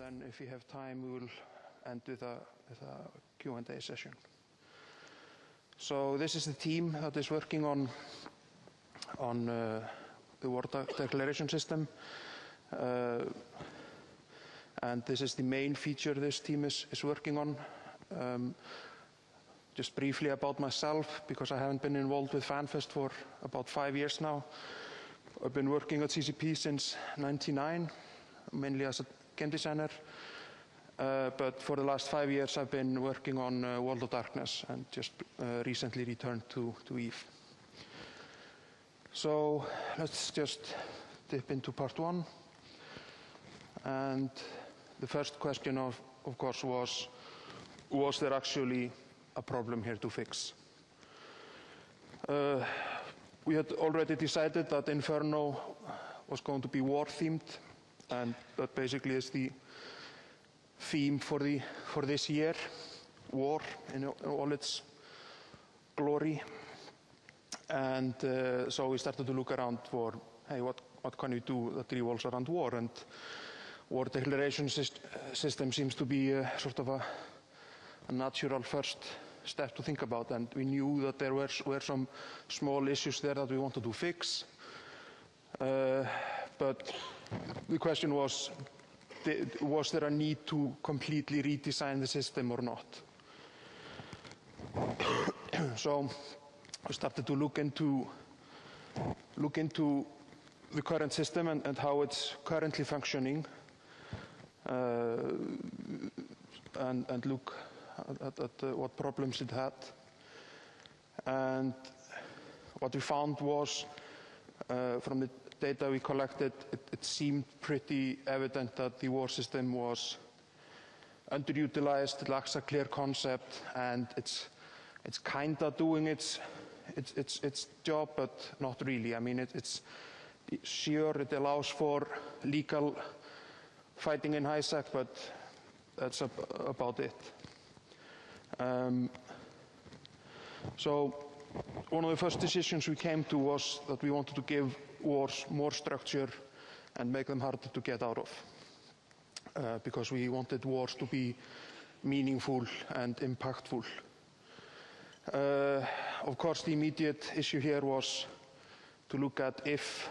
then if we have time, we will end with a Q&A session. So this is the team that is working on the War Declaration system. And this is the main feature this team is working on. Just briefly about myself, because I haven't been involved with Fanfest for about 5 years now. I've been working at CCP since '99, mainly as a game designer. But for the last 5 years, I've been working on World of Darkness and just recently returned to EVE. So let's just dip into part 1. And the first question, of course, was there actually a problem here to fix? We had already decided that Inferno was going to be war-themed, and that basically is the theme for this year, war in all its glory. And so we started to look around for, hey, what can we do that revolves around war? And War Declaration system seems to be sort of a natural first step to think about. And we knew that there were some small issues there that we wanted to fix. But the question was there a need to completely redesign the system or not? So we started to look into the current system and how it's currently functioning, and look at what problems it had. And what we found was, from the data we collected, it seemed pretty evident that the war system was underutilized, it lacks a clear concept, and it's kind of doing its job, but not really. I mean, it's sure it allows for legal fighting in high-sec, but that's about it. So one of the first decisions we came to was that we wanted to give wars more structure and make them harder to get out of, because we wanted wars to be meaningful and impactful. Of course, the immediate issue here was to look at, if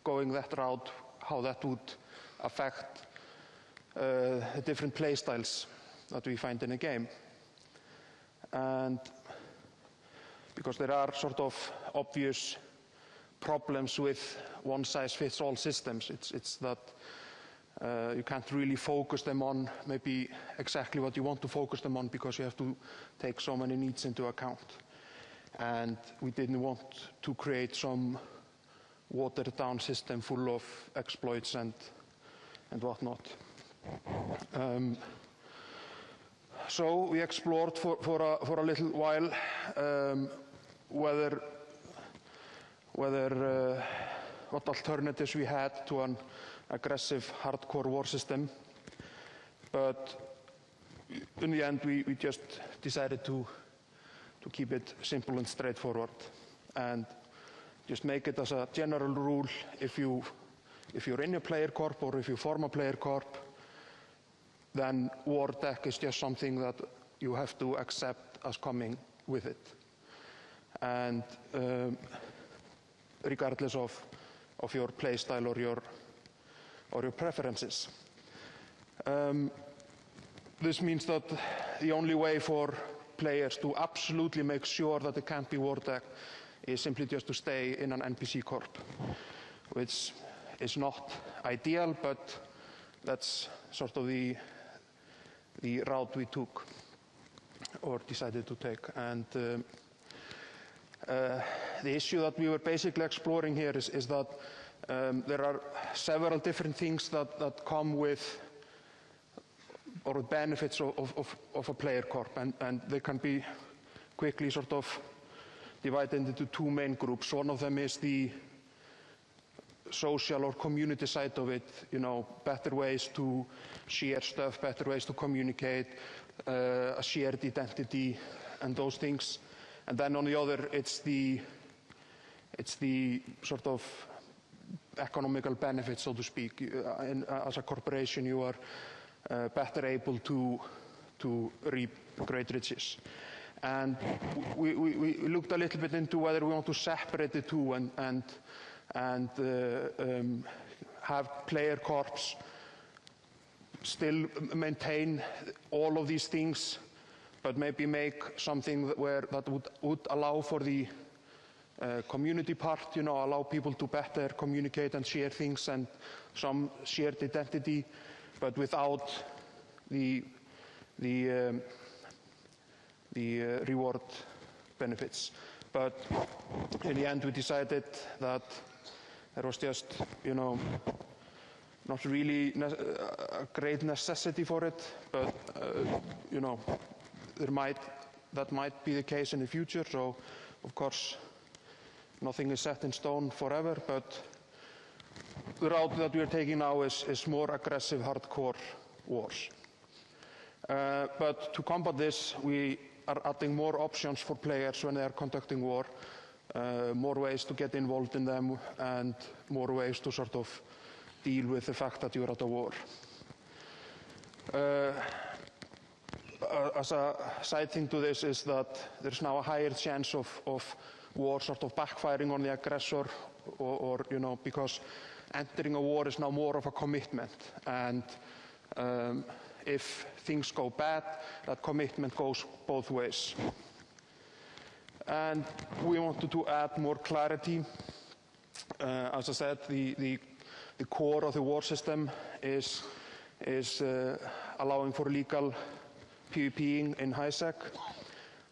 going that route, how that would affect the different play styles that we find in a game. And because there are sort of obvious problems with one-size-fits-all systems, it's that you can't really focus them on maybe exactly what you want to focus them on, because you have to take so many needs into account. And we didn't want to create some watered-down system full of exploits and whatnot. So we explored for a little while what alternatives we had to an aggressive hardcore war system, but in the end we just decided to keep it simple and straightforward, and just make it as a general rule: if you're in a player corp or if you form a player corp, then War Dec is just something that you have to accept as coming with it, and regardless of your play style or your preferences. This means that the only way for players to absolutely make sure that it can't be War Dec is simply just to stay in an NPC corp, which is not ideal, but that's sort of the route we took, or decided to take. And the issue that we were basically exploring here is that there are several different things that come with, or benefits of a player corp, and they can be quickly sort of divided into two main groups. One of them is the social or community side of it, better ways to share stuff, better ways to communicate, a shared identity, and those things. And then on the other, it's the sort of economical benefits, so to speak. As a corporation, you are better able to reap great riches. And we looked a little bit into whether we want to separate the two and have player corps still maintain all of these things, but maybe make something that would allow for the community part, allow people to better communicate and share things and some shared identity, but without the reward benefits. But in the end, we decided that there was just, not really a great necessity for it, but that might be the case in the future. So, of course, nothing is set in stone forever, but the route that we are taking now is more aggressive, hardcore wars. But to combat this, we are adding more options for players when they are conducting war, more ways to get involved in them, and more ways to sort of deal with the fact that you're at a war. As a side thing to this is that there's now a higher chance of war sort of backfiring on the aggressor, or because entering a war is now more of a commitment, and if things go bad, that commitment goes both ways. And we wanted to add more clarity. As I said, the core of the war system is allowing for legal PvPing in high-sec,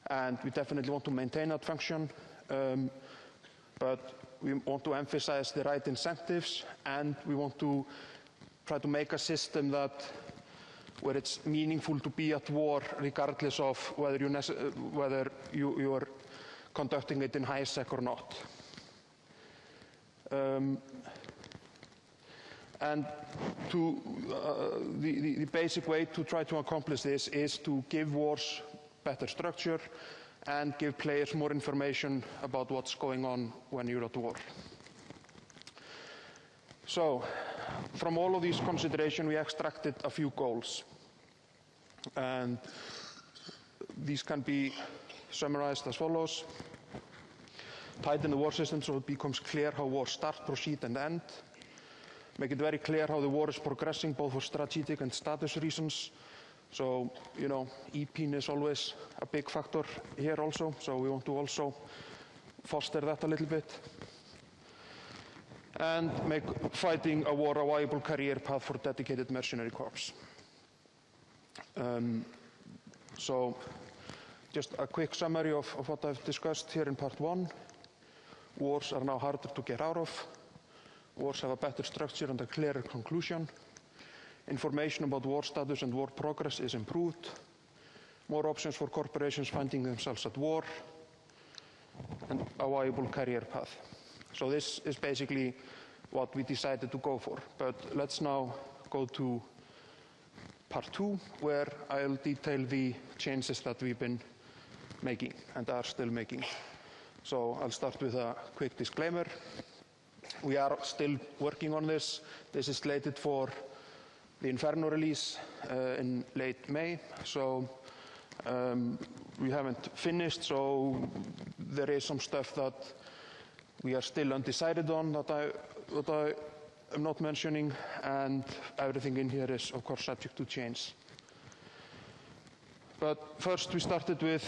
and we definitely want to maintain that function, but we want to emphasize the right incentives, and we want to try to make a system where it's meaningful to be at war regardless of whether you are conducting it in high-sec or not. And the basic way to try to accomplish this is to give wars better structure and give players more information about what's going on when you're at war. So, from all of these considerations, we extracted a few goals. And these can be summarized as follows. Tighten the war system so it becomes clear how wars start, proceed, and end. Make it very clear how the war is progressing, both for strategic and status reasons. So, EPing is always a big factor here also, so we want to also foster that a little bit. And make fighting a war a viable career path for dedicated mercenary corps. So, just a quick summary of what I've discussed here in part 1. Wars are now harder to get out of. Wars have a better structure and a clearer conclusion. Information about war status and war progress is improved. More options for corporations finding themselves at war. And a viable career path. So this is basically what we decided to go for. But let's now go to part 2, where I'll detail the changes that we've been making and are still making. So I'll start with a quick disclaimer. We are still working on this. This is slated for the Inferno release in late May. So we haven't finished, so there is some stuff that we are still undecided on that I am not mentioning, and everything in here is, of course, subject to change. But first we started with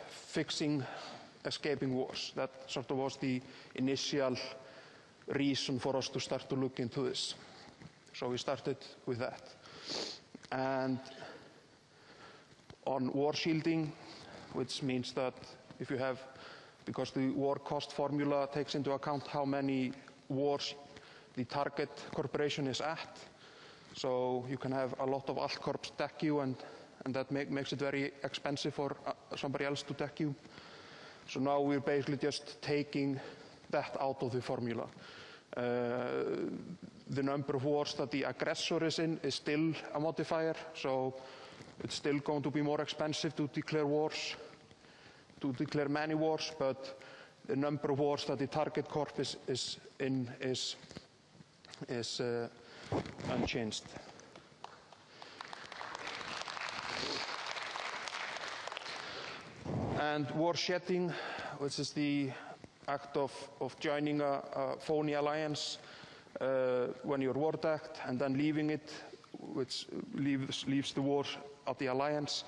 fixing escaping wars. That sort of was the initial reason for us to start to look into this. So we started with that. And on war shielding, which means that if you have, because the war cost formula takes into account how many wars the target corporation is at. So you can have a lot of alt corps deck you, and that makes it very expensive for somebody else to deck you. So now we're basically just taking that out of the formula. The number of wars that the aggressor is in is still a modifier, so it's still going to be more expensive to declare wars, to declare many wars, but the number of wars that the target corp is in is unchanged. And war shedding, which is the act of joining a phony alliance when you're war decked and then leaving it, which leaves the war at the alliance,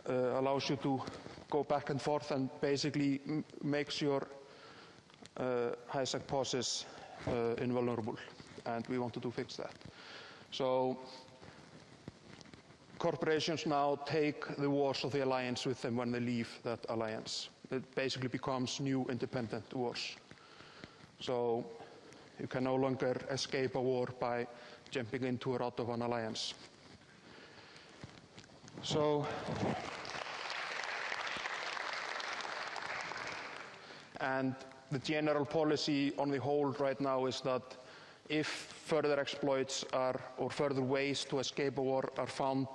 allows you to go back and forth and basically makes your high-sec pauses invulnerable, and we wanted to fix that. So corporations now take the wars of the alliance with them when they leave that alliance. It basically becomes new independent wars. So you can no longer escape a war by jumping into or out of an alliance. So, and the general policy on the whole right now is that if further exploits or further ways to escape a war are found,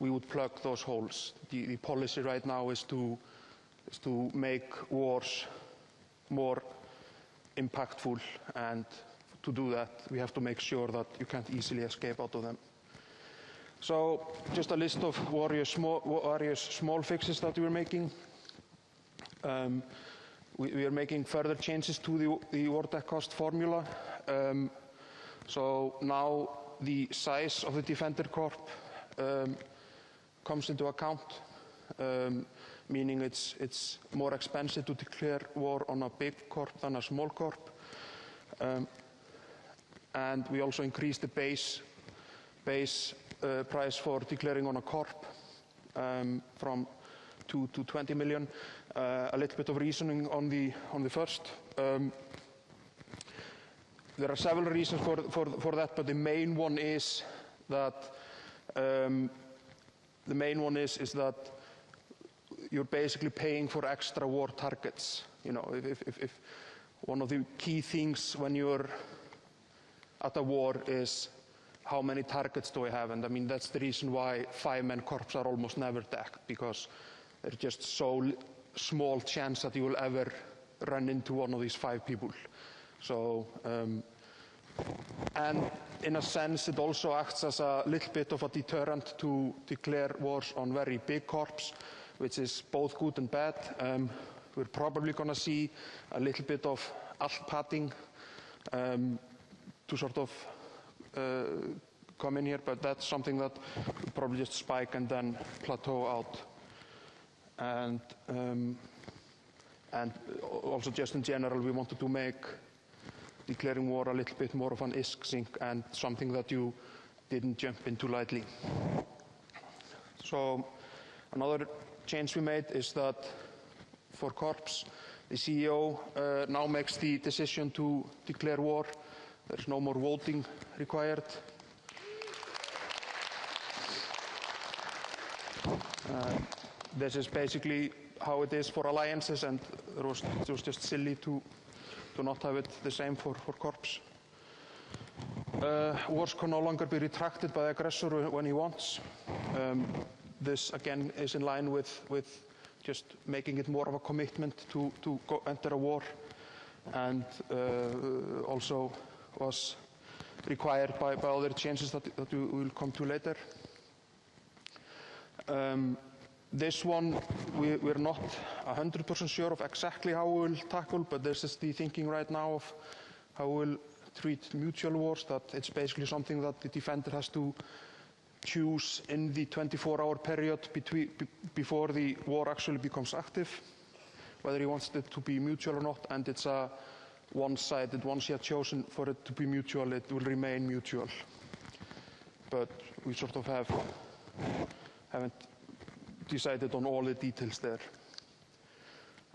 we would plug those holes. The policy right now is to make wars more impactful, and to do that we have to make sure that you can't easily escape out of them. So just a list of various small fixes that we are making. We are making further changes to the War Dec cost formula. So now the size of the Defender Corp comes into account, meaning it's more expensive to declare war on a big corp than a small corp. And we also increased the base price for declaring on a corp from 2 to 20 million. A little bit of reasoning on the first. There are several reasons for that, but the main one is that you're basically paying for extra war targets. You know, if one of the key things when you're at a war is how many targets do I have, and I mean that's the reason why 5-man corps are almost never decked, because there's just so small chance that you will ever run into one of these 5 people. So, and in a sense it also acts as a little bit of a deterrent to declare wars on very big corps, which is both good and bad. We're probably going to see a little bit of alt padding to sort of come in here, but that's something that will probably just spike and then plateau out. And also just in general, we wanted to make declaring war a little bit more of an ISK sink and something that you didn't jump into lightly. So another change we made is that for corps, the CEO now makes the decision to declare war. There's no more voting required. This is basically how it is for alliances, and it was just silly to not have it the same for corps. Wars can no longer be retracted by the aggressor when he wants. This again is in line with just making it more of a commitment to go enter a war, and also was required by other changes that we will come to later. This one, we're not 100% sure of exactly how we will tackle, but this is the thinking right now of how we'll treat mutual wars, that it's basically something that the defender has to choose in the 24-hour period before the war actually becomes active, whether he wants it to be mutual or not, and it's a one-sided. Once he has chosen for it to be mutual, it will remain mutual. But we sort of haven't decided on all the details there.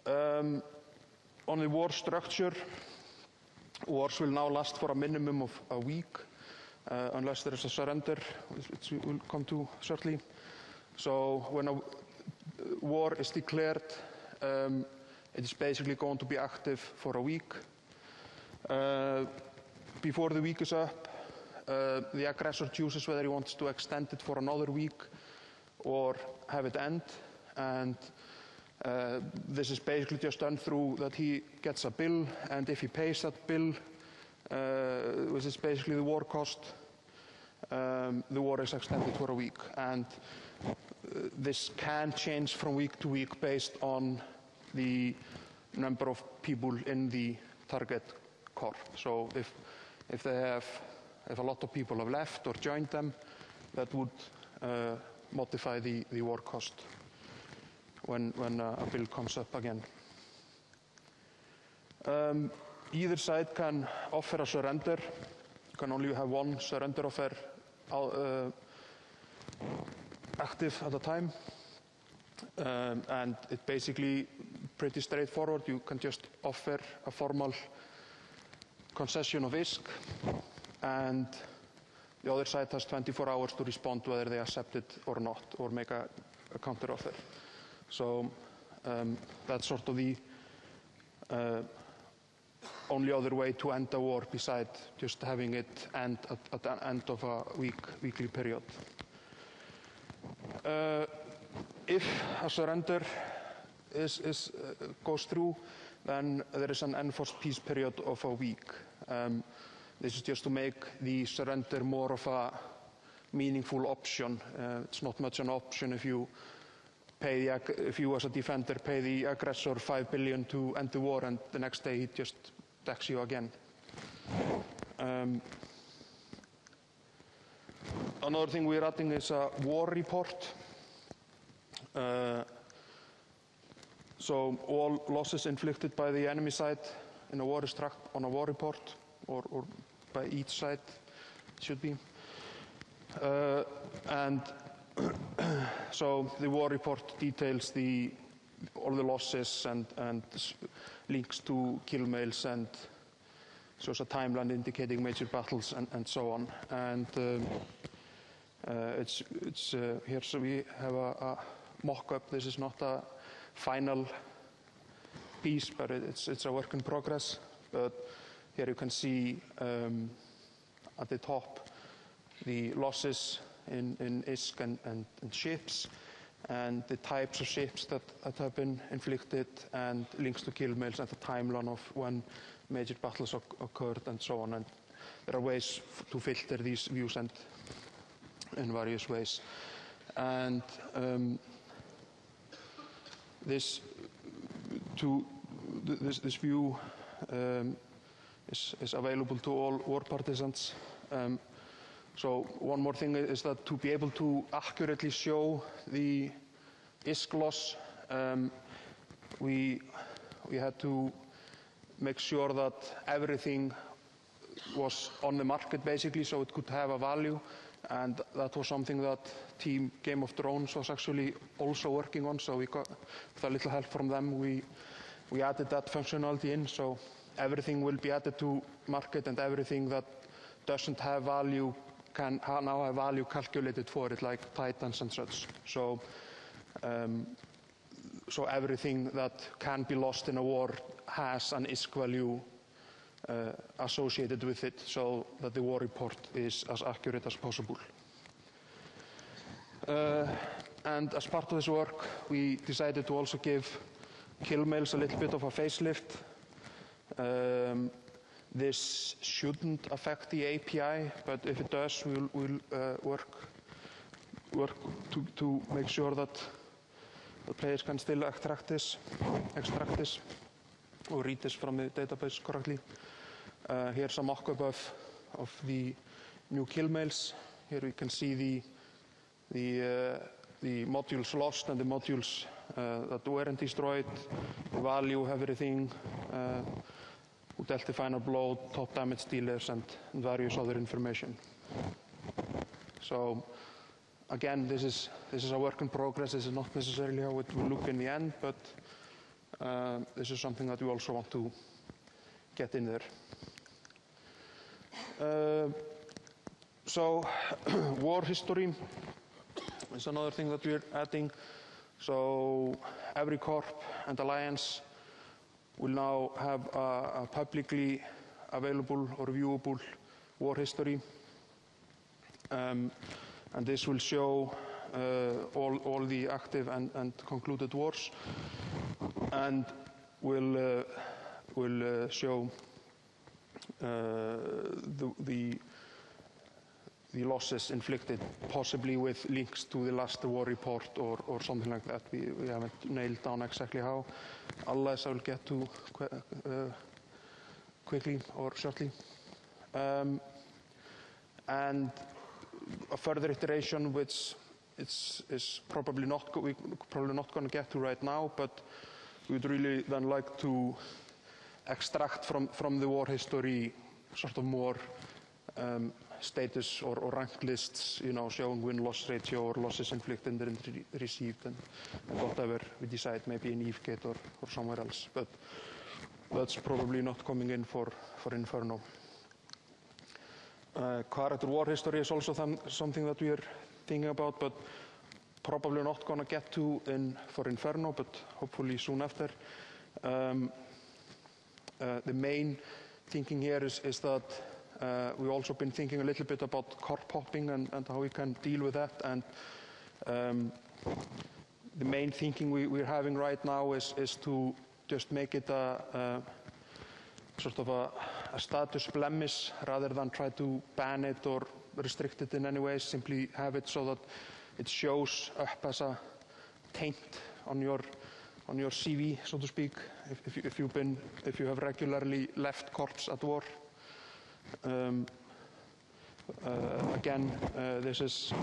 On the war structure, wars will now last for a minimum of a week, unless there is a surrender, which we will come to shortly. So when a war is declared, it is basically going to be active for a week. Before the week is up, the aggressor chooses whether he wants to extend it for another week or have it end, and this is basically just done through that he gets a bill, and if he pays that bill, which is basically the war cost, the war is extended for a week. And this can change from week to week based on the number of people in the target corps. So if a lot of people have left or joined them, that would modify the war cost when a bill comes up again. Either side can offer a surrender. You can only have one surrender offer active at a time. And it's basically pretty straightforward. You can just offer a formal concession of ISK, and the other side has 24 hours to respond whether they accept it or not, or make a counter offer. So that's sort of the only other way to end the war besides just having it end at the end of a weekly period. If a surrender goes through, then there is an enforced peace period of a week. This is just to make the surrender more of a meaningful option. It's not much an option if you as a defender pay the aggressor $5 billion to end the war, and the next day he just attacks you again. Another thing we're adding is a war report. So all losses inflicted by the enemy side in a war is tracked on a war report, or by each side, it should be. And so the war report details all the losses and links to kill mails, and shows a timeline indicating major battles and so on. And it's here, so we have a mock-up. This is not a final piece, but it's a work in progress. But here you can see at the top the losses in ISK and ships, and the types of ships that have been inflicted, and links to kill mails, and the timeline of when major battles occurred, and so on. And there are ways to filter these views and in various ways. And this view is available to all war partisans. So one more thing is that to be able to accurately show the ISK loss, we had to make sure that everything was on the market basically, so it could have a value. And that was something that Team Game of Thrones was actually also working on, so we got, with a little help from them, we added that functionality in, so everything will be added to market, and everything that doesn't have value can now have value calculated for it, like titans and such. So, so everything that can be lost in a war has an ISK value associated with it, so that the war report is as accurate as possible. And as part of this work, we decided to also give kill mails a little bit of a facelift. This shouldn't affect the API, but if it does, we'll work to make sure that the players can still extract this, or read this from the database correctly. Here's a mock-up of the new kill mails. Here we can see the modules lost and the modules that weren't destroyed, the value of everything, who dealt the final blow, top damage dealers, and various other information. So again, this is a work in progress. This is not necessarily how it will look in the end, but this is something that we also want to get in there. So war history is another thing that we're adding. So every corp and alliance will now have a publicly available or viewable war history. And this will show all the active and concluded wars, and will show the the losses inflicted, possibly with links to the last war report or something like that. We haven't nailed down exactly how. Unless I will get to quickly or shortly. And a further iteration, which is probably not going to get to right now, but we would really then like to extract from the war history sort of more status or rank lists, showing win-loss ratio or losses inflicted and received, and whatever we decide, maybe in Eveegate or somewhere else. But that's probably not coming in for Inferno. Character war history is also something that we are thinking about, but probably not going to get to for Inferno, but hopefully soon after. The main thinking here is that we've also been thinking a little bit about corp hopping and how we can deal with that. And the main thinking we're having right now is to just make it a sort of a status blemish rather than try to ban it or restrict it in any way. Simply have it so that it shows up as a taint on your CV, so to speak, if you have regularly left corps at war. Again, this is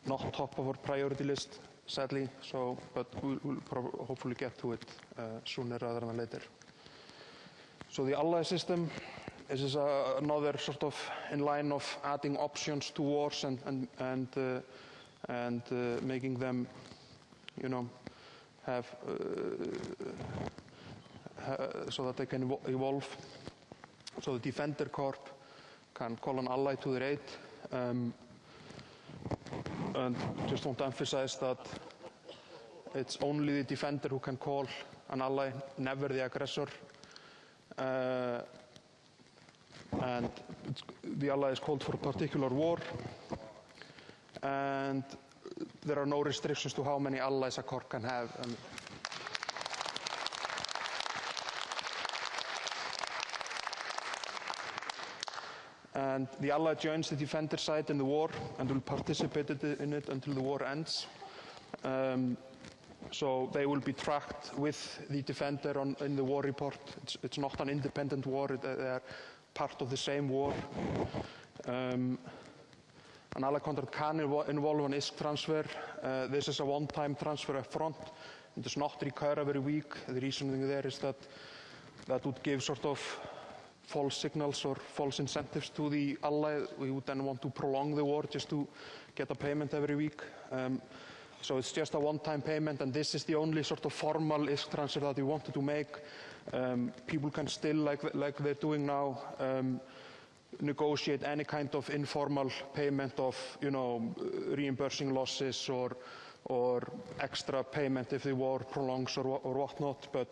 not top of our priority list, sadly. But we'll hopefully get to it sooner rather than later. So the ally system is another sort of in line of adding options to wars and making them, have so that they can evolve. So the Defender Corps can call an ally to their aid. And just want to emphasize that it's only the defender who can call an ally, never the aggressor. And the ally is called for a particular war. And there are no restrictions to how many allies a corps can have. And the ally joins the defender side in the war and will participate in it until the war ends. So they will be tracked with the defender in the war report. It's not an independent war, they are part of the same war. An ally contract can involve an ISK transfer. This is a one-time transfer up front. It does not recur every week. The reasoning there is that would give sort of false signals or false incentives to the ally. We would then want to prolong the war just to get a payment every week. So it's just a one-time payment, and this is the only sort of formal ISK transfer that we wanted to make. People can still, like they're doing now, negotiate any kind of informal payment of, reimbursing losses or extra payment if the war prolongs or whatnot. But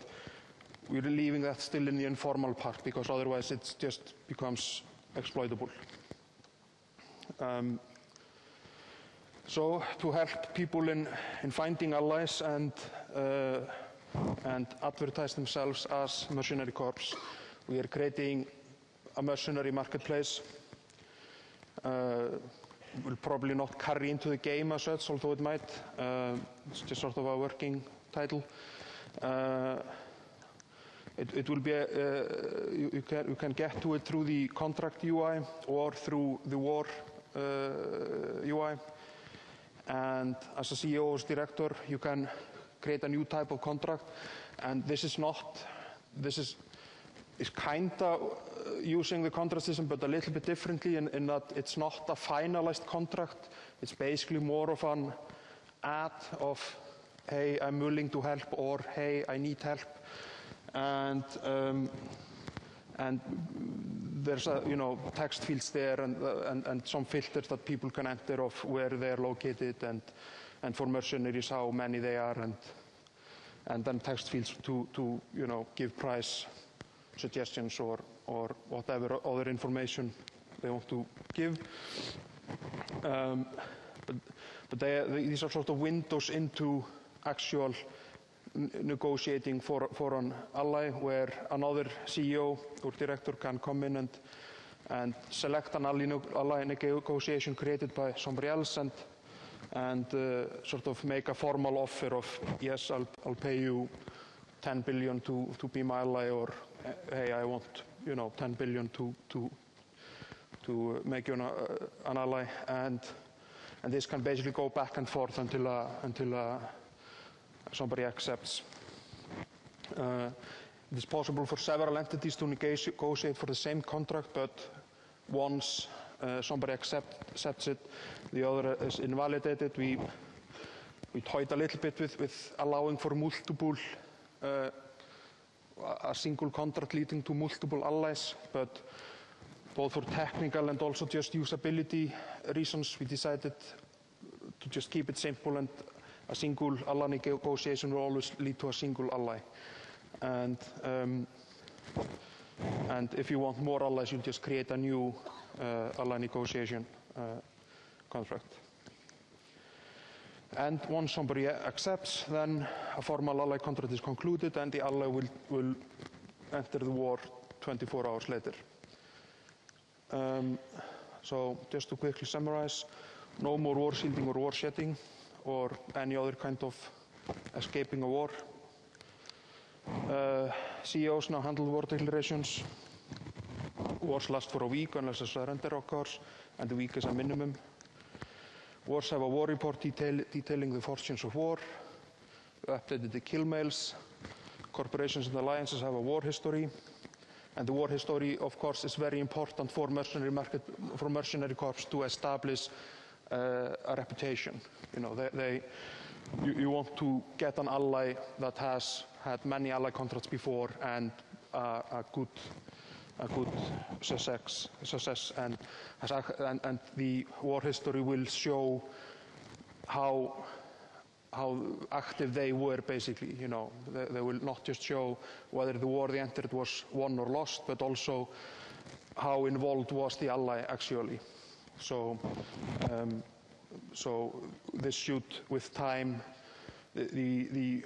we're leaving that still in the informal part because otherwise it just becomes exploitable. So to help people in finding allies and advertise themselves as mercenary corps, we are creating a mercenary marketplace. Will probably not carry into the game as such, although it might. It's just sort of a working title. It will be you can get to it through the contract UI or through the war UI. And as a CEO or director, you can create a new type of contract. And this is kind of using the contract system, but a little bit differently in that it's not a finalized contract. It's basically more of an ad of, hey, I'm willing to help, or hey, I need help. And there's text fields there and some filters that people can enter of where they're located and for mercenaries how many they are, and then text fields to give price suggestions or whatever other information they want to give. But these are sort of windows into actual negotiating for an ally, where another CEO or director can come in and select an ally negotiation created by somebody else and sort of make a formal offer of, yes, I'll pay you 10 billion to be my ally, or hey, I want 10 billion to make you an ally, and this can basically go back and forth until somebody accepts. It is possible for several entities to negotiate for the same contract, but once somebody accepts it, the other is invalidated. We toyed a little bit with allowing for multiple, a single contract leading to multiple allies, but both for technical and also just usability reasons, we decided to just keep it simple, and a single ally negotiation will always lead to a single ally. And if you want more allies, you just create a new ally negotiation contract. And once somebody accepts, then a formal ally contract is concluded, and the ally will enter the war 24 hours later. So just to quickly summarize, no more war shielding or war shedding or any other kind of escaping a war. CEOs now handle war declarations. Wars last for a week unless a surrender occurs, and a week is a minimum. Wars have a war report detailing the fortunes of war. We updated the kill mails. Corporations and alliances have a war history. And the war history, of course, is very important for mercenary corps to establish a reputation. You want to get an ally that has had many ally contracts before and a good success, and the war history will show how active they were, basically. They will not just show whether the war they entered was won or lost, but also how involved was the ally actually. So this should, with time, the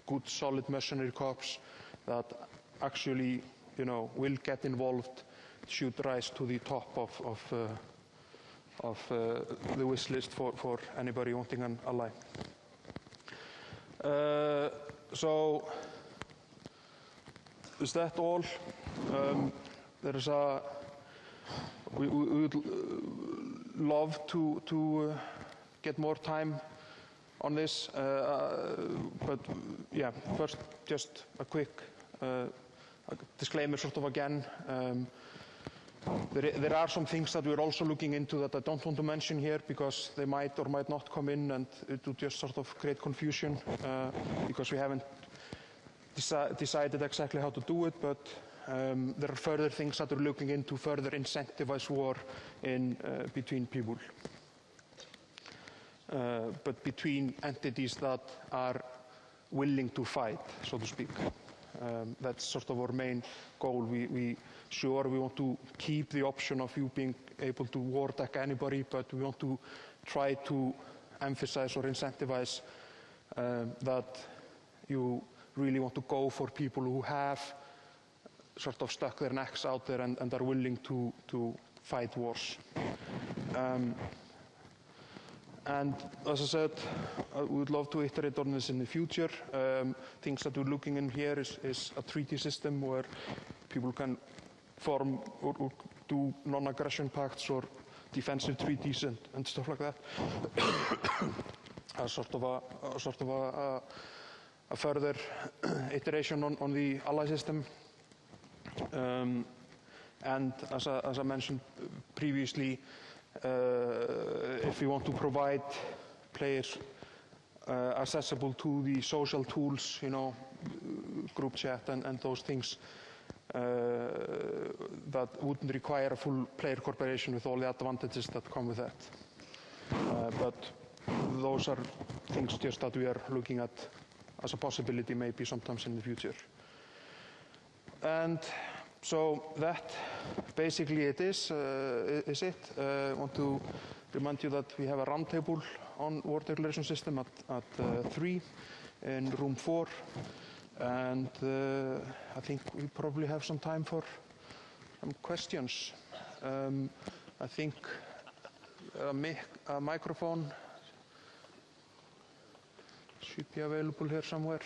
good solid mercenary corps that actually will get involved should rise to the top of the wish list for anybody wanting an ally. So is that all? We would love to get more time on this, but yeah, first just a quick disclaimer sort of again. There are some things that we're also looking into that I don't want to mention here because they might or might not come in, and it would just sort of create confusion because we haven't decided exactly how to do it, but there are further things that we're looking into, further incentivize war between people. But between entities that are willing to fight, so to speak. That's sort of our main goal. We want to keep the option of you being able to war deck anybody, but we want to try to emphasize or incentivize that you really want to go for people who have sort of stuck their necks out there and are willing to fight wars. And as I said, we would love to iterate on this in the future. Things that we're looking in here is a treaty system where people can form or do non-aggression pacts or defensive treaties and stuff like that. As sort of a further iteration on the ally system. And as I mentioned previously, if we want to provide players accessible to the social tools, group chat and those things, that wouldn't require a full player corporation with all the advantages that come with that. But those are things just that we are looking at as a possibility maybe sometimes in the future. And so that basically it is it. I want to remind you that we have a roundtable on war declaration system at 3 in room 4, and I think we probably have some time for some questions. I think a microphone should be available here somewhere.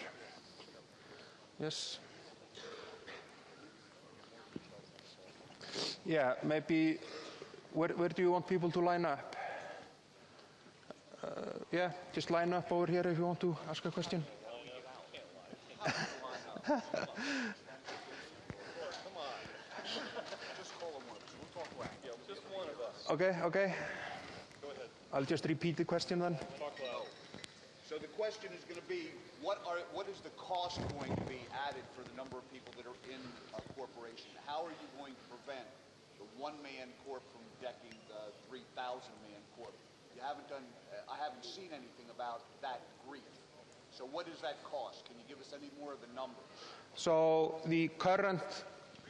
Yes. Yeah, maybe, where do you want people to line up? Yeah, just line up over here if you want to ask a question. Okay. Go ahead. I'll just repeat the question then. So the question is going to be, what is the cost going to be added for the number of people that are in a corporation? How are you going to prevent the one-man corp from decking the 3,000-man corp? You haven't done, I haven't seen anything about that brief. So what does that cost? Can you give us any more of the numbers? So the current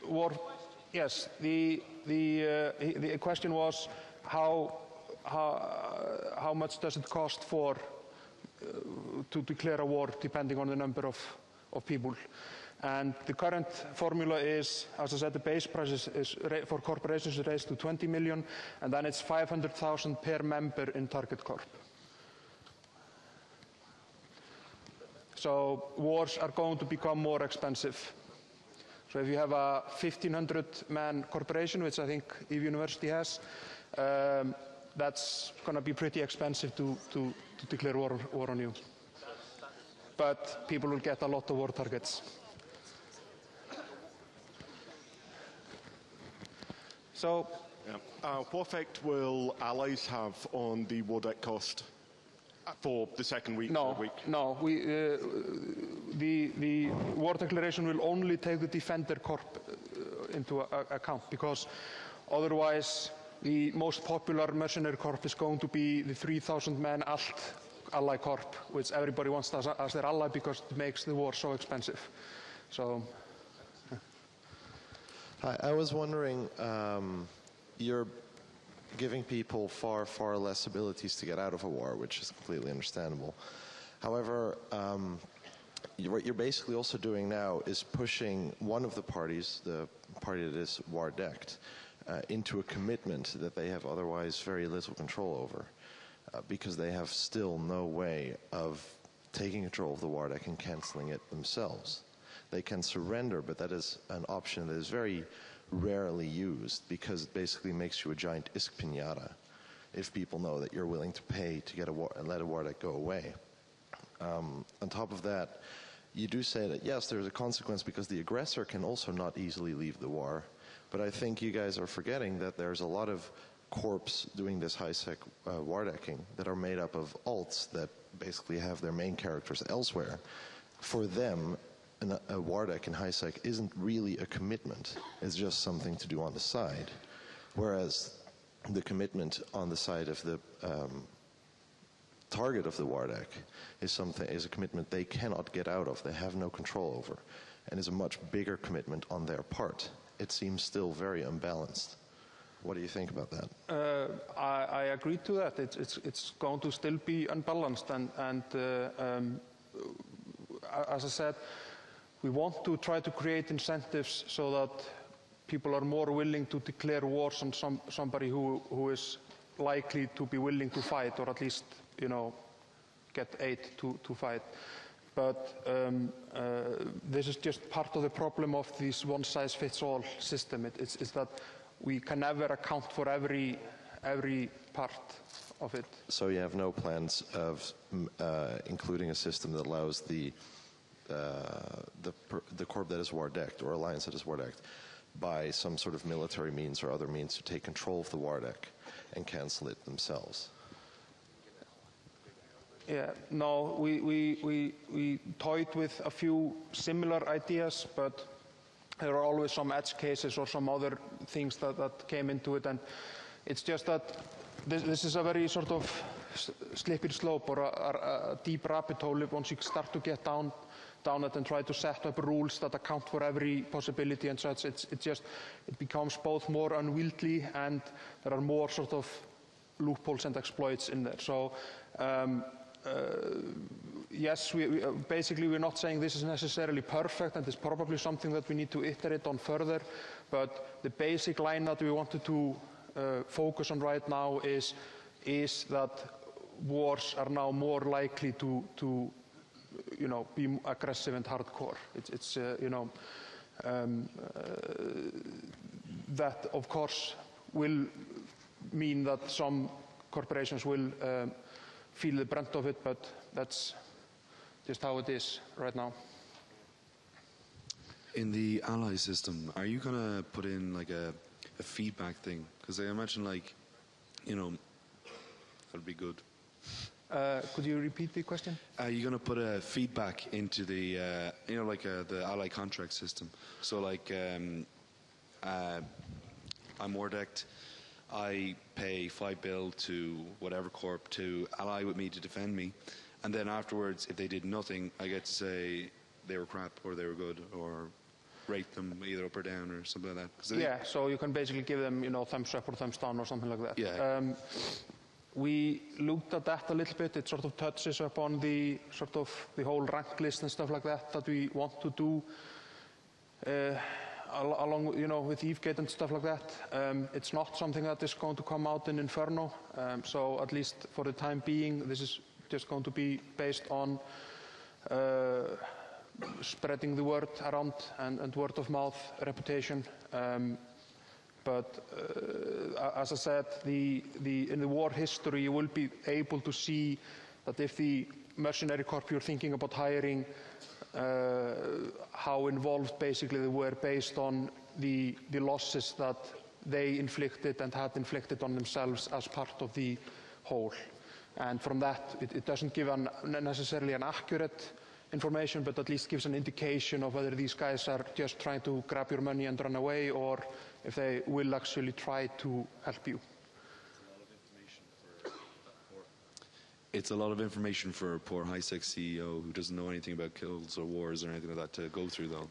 war, yes, the question was how much does it cost for to declare a war depending on the number of people. And the current formula is, as I said, the base price is for corporations is raised to 20 million, and then it's 500,000 per member in target corp. So wars are going to become more expensive. So if you have a 1,500-man corporation, which I think Eve University has, that's going to be pretty expensive to declare war on you. But people will get a lot of war targets. So, what effect will allies have on the War Dec cost for the second week? No. The war declaration will only take the Defender Corp into account, because otherwise the most popular Mercenary Corp is going to be the 3,000-man ally corp, which everybody wants as their ally because it makes the war so expensive. So. Hi, I was wondering, you're giving people far, far less abilities to get out of a war, which is completely understandable. However, what you're basically also doing now is pushing one of the parties, the party that is War Dec, into a commitment that they have otherwise very little control over, because they have still no way of taking control of the War Dec and cancelling it themselves. They can surrender, but that is an option that is very rarely used, because it basically makes you a giant isk piñata if people know that you're willing to pay to get a war and let a War Dec go away. On top of that, you do say that yes, there's a consequence because the aggressor can also not easily leave the war, but I think you guys are forgetting that there's a lot of corps doing this high-sec war decking that are made up of alts that basically have their main characters elsewhere. For them, a war dec in high-sec isn't really a commitment. It's just something to do on the side. Whereas the commitment on the side of the target of the war dec is a commitment they cannot get out of, they have no control over, and is a much bigger commitment on their part. It seems still very unbalanced. What do you think about that? I agree to that. It's going to still be unbalanced, and as I said, we want to try to create incentives so that people are more willing to declare wars on somebody who is likely to be willing to fight, or at least, get aid to fight. But this is just part of the problem of this one-size-fits-all system. It's that we can never account for every part of it. So you have no plans of including a system that allows the corp that is war decked, or alliance that is war decked, by some sort of military means or other means to take control of the war deck and cancel it themselves? Yeah, no, we toyed with a few similar ideas, but there are always some edge cases or some other things that came into it, and it's just that this is a very sort of slippery slope, or a deep rabbit hole. Once you start to get down it and try to set up rules that account for every possibility and such, it becomes both more unwieldy, and there are more sort of loopholes and exploits in there. So yes, basically we're not saying this is necessarily perfect, and it's probably something that we need to iterate on further, but the basic line that we wanted to focus on right now is that wars are now more likely to be aggressive and hardcore. It's that of course will mean that some corporations will feel the brunt of it, but that's just how it is right now. In the ally system, are you going to put in like a feedback thing? Because I imagine that'd be good. Could you repeat the question? Are you going to put a feedback into the, the ally contract system? So like, I'm War Dec, I pay 5 bill to whatever corp to ally with me to defend me, and then afterwards, if they did nothing, I get to say they were crap or they were good, or rate them either up or down or something like that. Yeah, so you can basically give them, thumbs up or thumbs down or something like that. Yeah. We looked at that a little bit. It sort of touches upon the whole rank list and stuff like that we want to do along with Eavegate and stuff like that. It's not something that is going to come out in Inferno. So at least for the time being, this is just going to be based on spreading the word around and word of mouth reputation. But as I said, in the war history, you will be able to see that if the mercenary corps you're thinking about hiring, how involved basically they were based on the losses that they inflicted and had inflicted on themselves as part of the whole. And from that, it doesn't give necessarily an accurate information, but at least gives an indication of whether these guys are just trying to grab your money and run away, or if they will actually try to help you. It's a lot of information for a poor high-sec CEO who doesn't know anything about kills or wars or anything like that to go through, though.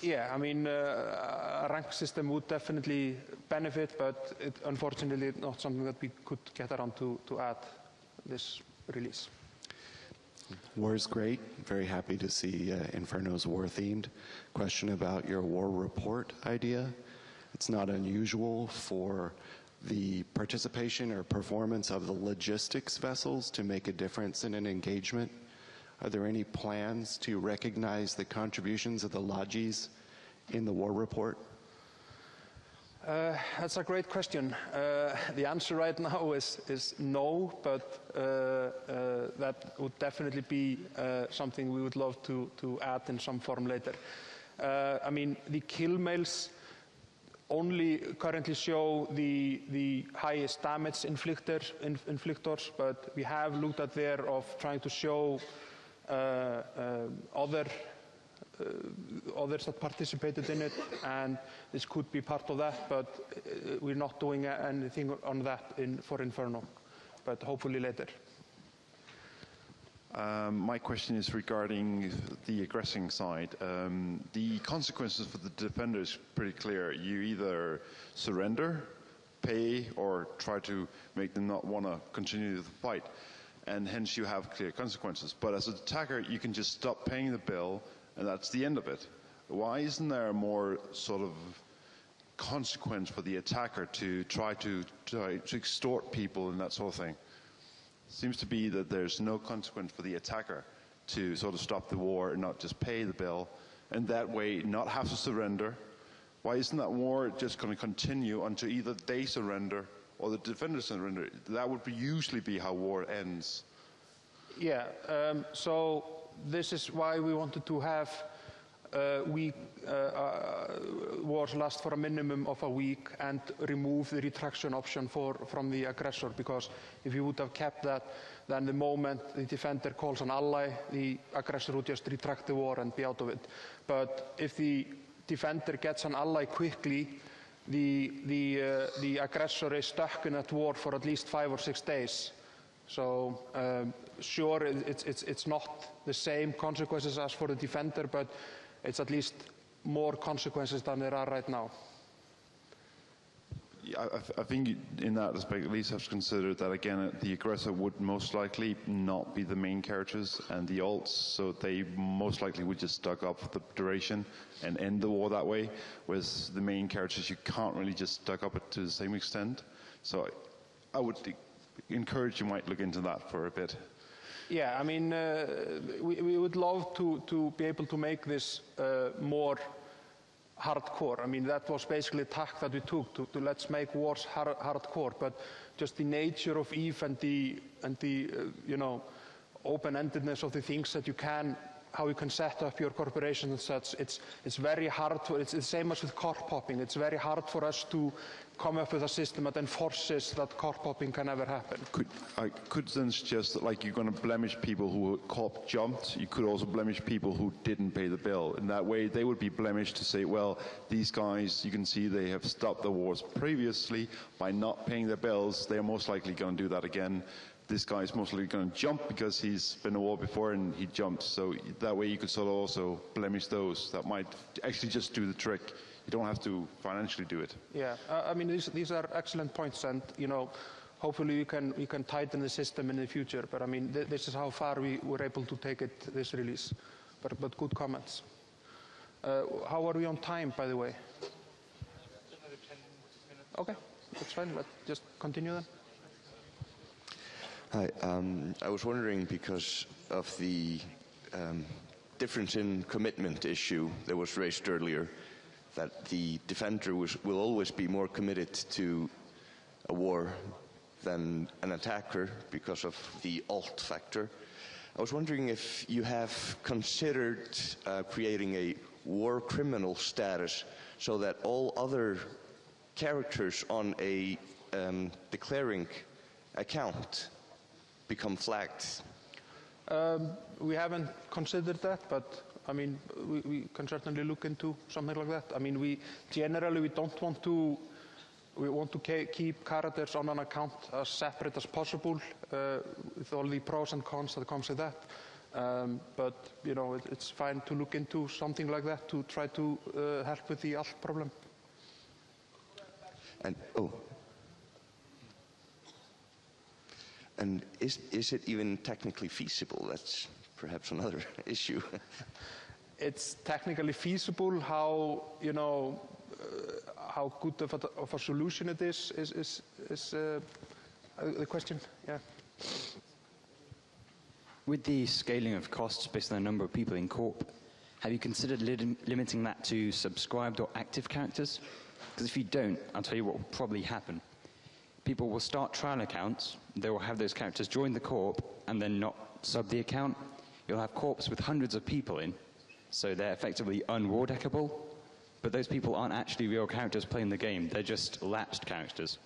Yeah, I mean, a rank system would definitely benefit, but unfortunately not something that we could get around to add this release. War is great. Very happy to see Inferno's war-themed. Question about your war report idea. It's not unusual for the participation or performance of the logistics vessels to make a difference in an engagement. Are there any plans to recognize the contributions of the logis in the war report? That's a great question. The answer right now is no, but that would definitely be something we would love to add in some form later. I mean, the kill mails only currently show the highest damage inflictors, but we have looked at there of trying to show others that participated in it, and this could be part of that, but we're not doing anything on that for Inferno, but hopefully later. My question is regarding the aggressing side. The consequences for the defender is pretty clear. You either surrender, pay, or try to make them not want to continue the fight, and hence you have clear consequences. But as an attacker, you can just stop paying the bill, and that's the end of it. Why isn't there a more sort of consequence for the attacker to try to extort people and that sort of thing? Seems to be that there's no consequence for the attacker to sort of stop the war and not just pay the bill, and that way not have to surrender. Why isn't that war just going to continue until either they surrender or the defender surrender? That would usually be how war ends. Yeah, so this is why we wanted to have wars last for a minimum of a week and remove the retraction option from the aggressor, because if you would have kept that, then the moment the defender calls an ally, the aggressor would just retract the war and be out of it. But if the defender gets an ally quickly, the aggressor is stuck in that war for at least 5 or 6 days. So sure, it's not the same consequences as for the defender, but it's at least more consequences than there are right now. I think in that aspect, at least have to consider that again, the aggressor would most likely not be the main characters and the alts, so they most likely would just stock up the duration and end the war that way. Whereas the main characters, you can't really just stock up it to the same extent. So I would encourage you might look into that for a bit. Yeah, I mean, we would love to be able to make this more hardcore. I mean, that was basically a tack that we took to let's make wars hardcore. But just the nature of EVE and the you know, open-endedness of the things that you can, how you can set up your corporation and such, it's very hard. It's the same as with corp popping. It's very hard for us to come up with a system that enforces that corp popping can never happen. I could then suggest that, like, you're going to blemish people who corp jumped. You could also blemish people who didn't pay the bill. In that way, they would be blemished to say, well, these guys, you can see they have stopped the wars previously by not paying their bills. They're most likely going to do that again. This guy's most likely going to jump because he's been in a war before and he jumped. So that way you could sort of also blemish those. That might actually just do the trick. You don't have to financially do it. Yeah, I mean, these are excellent points, and you know, hopefully we can tighten the system in the future. But I mean, this is how far we were able to take it this release. But good comments. How are we on time, by the way? Another 10 minutes. Okay, that's fine. Let's just continue then. Hi, I was wondering, because of the difference in commitment issue that was raised earlier, that the defender will always be more committed to a war than an attacker because of the alt factor. I was wondering if you have considered creating a war criminal status so that all other characters on a declaring account become flagged. We haven't considered that, but I mean, we can certainly look into something like that. I mean, we don't want to. We want to keep characters on an account as separate as possible, with all the pros and cons that comes with that. But you know, it's fine to look into something like that to try to help with the alt problem. And is it even technically feasible? That's perhaps another issue. It's technically feasible. How, you know, how good of a solution it is the question. Yeah. With the scaling of costs based on the number of people in Corp, have you considered limiting that to subscribed or active characters? Because if you don't, I'll tell you what will probably happen. People will start trial accounts, they will have those characters join the Corp and then not sub the account. You'll have Corps with hundreds of people in, so they're effectively un-War Decable, but those people aren't actually real characters playing the game, they're just lapsed characters.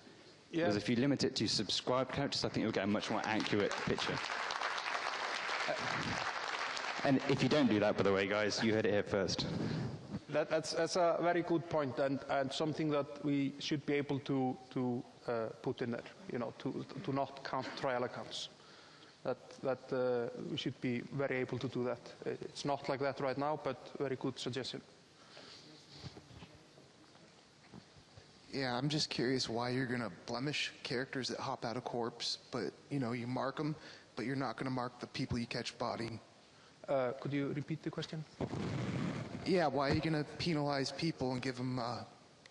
Yeah. Whereas if you limit it to subscribed characters, I think you'll get a much more accurate picture. And if you don't do that, by the way, guys, you heard it here first. That's a very good point, and something that we should be able to put in there, you know, to not count trial accounts. That we should be very able to do that. It's not like that right now, but very good suggestion. Yeah, I'm just curious why you're going to blemish characters that hop out of corpse, but you know, you mark them, but you're not going to mark the people you catch bodying. Could you repeat the question? Yeah, why are you going to penalize people and give them a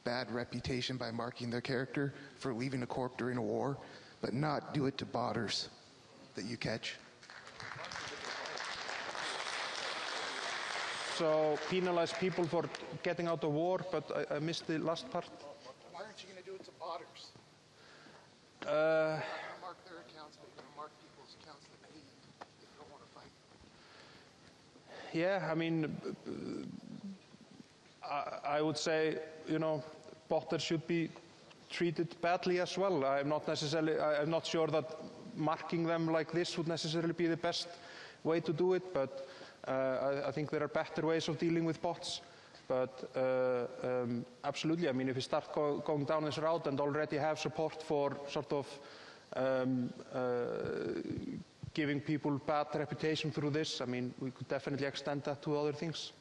bad reputation by marking their character for leaving a corp during a war, but not do it to botters that you catch? So penalize people for getting out of war, but I missed the last part. Why aren't you going to do it to botters? Mark their accounts, but you're going to mark people's accounts that they don't want to fight. Yeah, I mean, I would say, you know, botters should be treated badly as well. I'm not sure that marking them like this would necessarily be the best way to do it, but I think there are better ways of dealing with bots. But absolutely, I mean, if we start going down this route and already have support for sort of giving people bad reputation through this, I mean, we could definitely extend that to other things.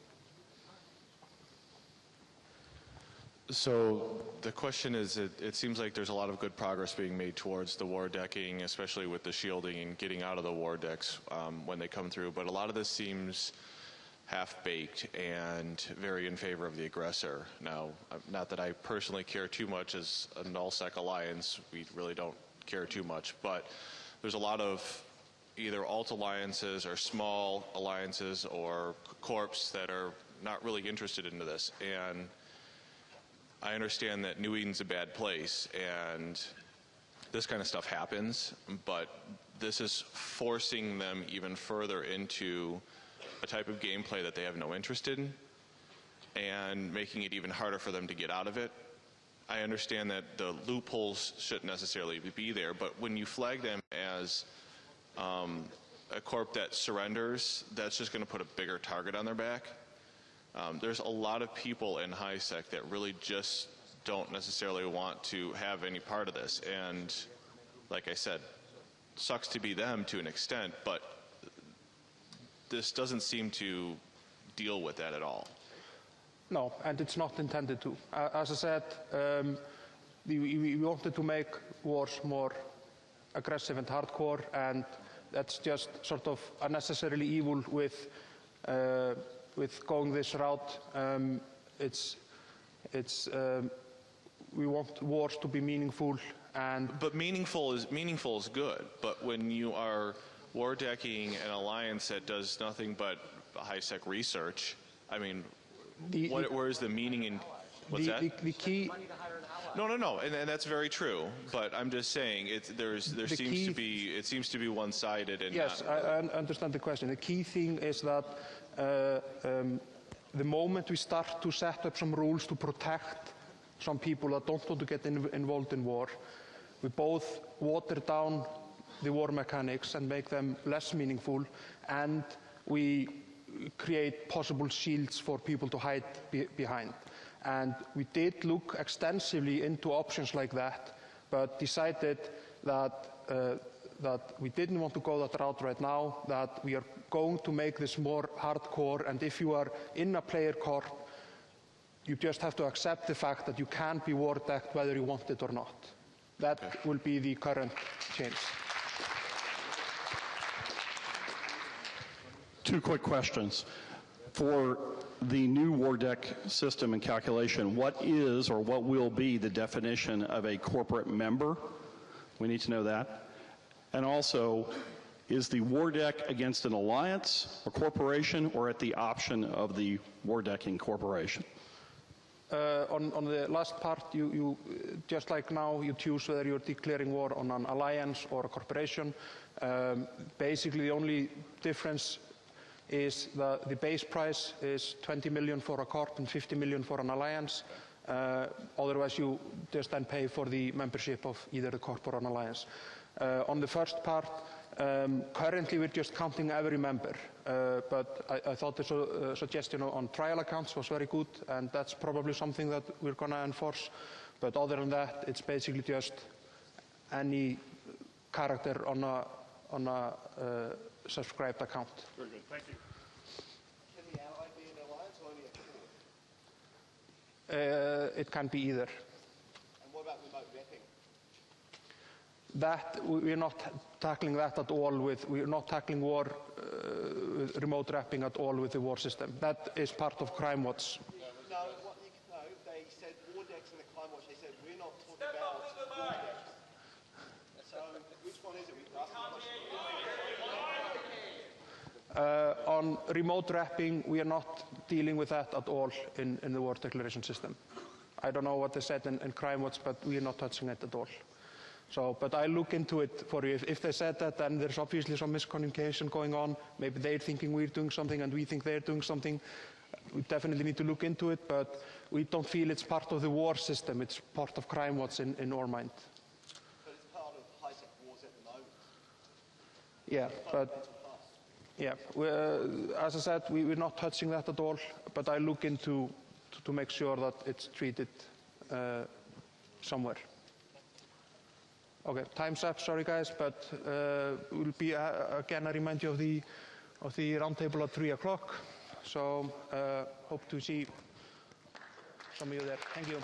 So the question is, it seems like there's a lot of good progress being made towards the war decking, especially with the shielding and getting out of the war decks when they come through. But a lot of this seems half-baked and very in favor of the aggressor. Now, not that I personally care too much as a nullsec alliance, we really don't care too much, but there's a lot of either alt alliances or small alliances or corps that are not really interested into this. And I understand that New Eden's a bad place and this kind of stuff happens, but this is forcing them even further into a type of gameplay that they have no interest in and making it even harder for them to get out of it. I understand that the loopholes shouldn't necessarily be there, but when you flag them as a corp that surrenders, that's just going to put a bigger target on their back. There's a lot of people in HiSec that really just don't necessarily want to have any part of this. And like I said, sucks to be them to an extent, but this doesn't seem to deal with that at all. No, and it's not intended to. As I said, we wanted to make wars more aggressive and hardcore, and that's just sort of unnecessarily evil with going this route. We want wars to be meaningful, but meaningful is good. But when you are war decking an alliance that does nothing but HiSec research, I mean, where's the meaning in what's that? The key. No, and that's very true. But I'm just saying, it seems to be one-sided. And yes, I understand the question. The key thing is that the moment we start to set up some rules to protect some people that don't want to get involved in war, we both water down the war mechanics and make them less meaningful, and we create possible shields for people to hide behind. And we did look extensively into options like that, but decided that we didn't want to go that route right now, that we are going to make this more hardcore, and if you are in a player corp, you just have to accept the fact that you can't be war decked whether you want it or not. That will be the current change. Two quick questions. For the new War Dec system and calculation, what is or what will be the definition of a corporate member? We need to know that. And also, is the War Dec against an alliance, a corporation, or at the option of the war decking corporation? On the last part, you just like now, you choose whether you're declaring war on an alliance or a corporation. Basically, the only difference is that the base price is 20 million for a corp and 50 million for an alliance. Otherwise, you just then pay for the membership of either the corp or an alliance. On the first part, currently we're just counting every member, but I thought the suggestion on trial accounts was very good, and that's probably something that we're going to enforce. But other than that, it's basically just any character on a subscribed account. Very good, thank you. Can the ally be an alliance or only a corp? It can be either. And what about remote decking? That we're not tackling that at all we're not tackling war remote wrapping at all with the war system. That is part of Crime Watch. No, they said War Decks and the Crime Watch, they said we're not talking about War Decks. So which one is it? On remote wrapping, we are not dealing with that at all in the war declaration system. I don't know what they said in Crime Watch, but we are not touching it at all. So, but I'll look into it for you. If they said that, then there's obviously some miscommunication going on. Maybe they're thinking we're doing something and we think they're doing something. We definitely need to look into it, but we don't feel it's part of the war system. It's part of Crime Watch in our mind. But it's part of HiSec wars at the moment. Yeah, but yeah, as I said, we're not touching that at all, but I look into to make sure that it's treated somewhere. Okay, time's up, sorry guys, but we'll be, again, I remind you of the roundtable at 3 o'clock, so hope to see some some of you there. Thank you.